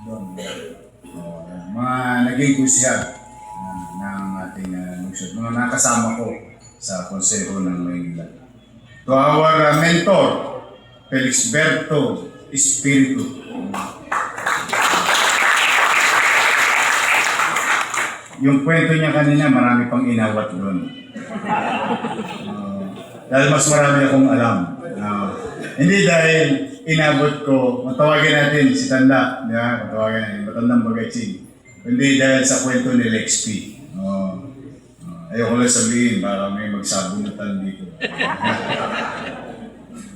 Mga naging kusya ng ating lungsod, mga nakasama ko sa Konseho ng Maynila. To our mentor, Felixberto Espiritu. Yung kwento niya kanina, marami pang inawat doon. Dahil mas marami akong alam. Hindi dahil inabot ko, matawagin natin si Tanda, matawagin natin, Matandang Bagatsing. Hindi dahil sa kwento ni Lex P. Ayoko lang sabihin, para may magsabunutan dito.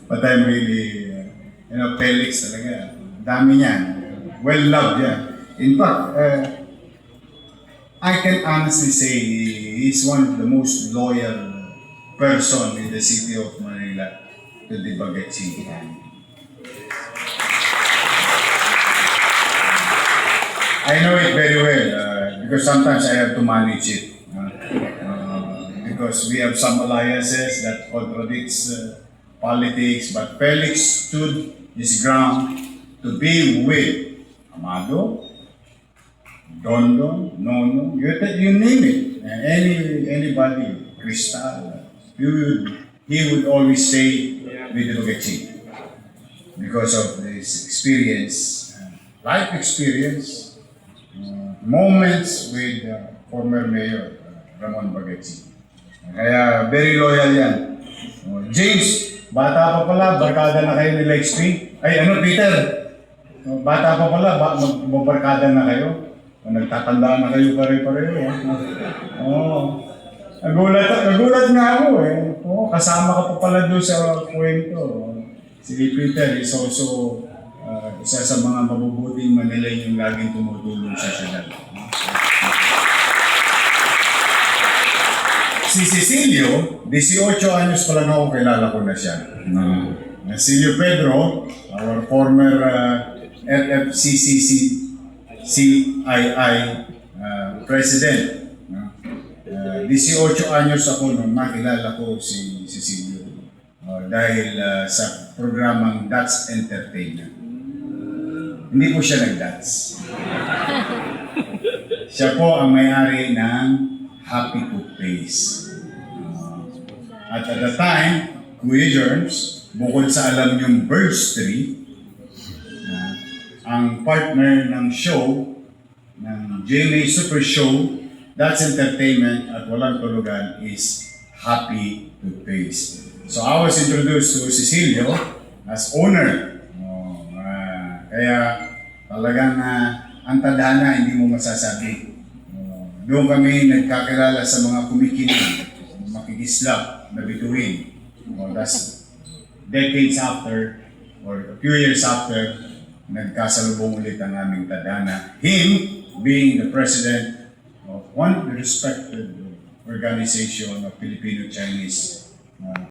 But I'm really, Felix talaga, dami niyan. Well-loved yan. In fact, I can honestly say he's one of the most loyal person in the city of Manila to the Bagatsing. I know it very well because sometimes I have to manage it. Because we have some alliances that contradicts politics, but Felix stood his ground to be with Amado, Dondon, Nono, you name it, anybody, Cristal, he would always stay with the Bagatsing because of his experience, life experience, moments with former Mayor Ramon Bagatsing. Kaya very loyal yan. James, bata pa pala, barkada na kayo ni Lex P. Ay, Peter, bata pa pala, magbarkada na kayo. Nagtatandaan na kayo pare-pareho. Nagulat nga ako eh. Kasama ka pa pala doon sa kwento. Si Peter is also isa sa mga mabubuting Manilain yung laging tumutulong sa syudad. Si Cecilio, 18 anyos pa lang ako, kilala ko na siya. Cecilio Pedro, our former CII president. 18 anyos ako nung nakilala ko si Cecilio dahil sa programang That's Entertainment. Hindi po siya nag-dance. Siya po ang may-ari ng Happy Toothpaste. At the time, Kuya Germs, bukod sa alam niyong Bird Street, ang partner ng show, ng GMA Super Show, That's Entertainment at Walang Tulugan is Happy Toothpaste. So I was introduced to Cecilio as owner. Kaya talagang ang tadhana hindi mo masasabi. Doon kami nagkakilala sa mga kumikinig, makikislap na bituin. That's decades after, or a few years after, nagkasalubong ulit ang aming tadhana. Him being the president of one respected organization of Filipino-Chinese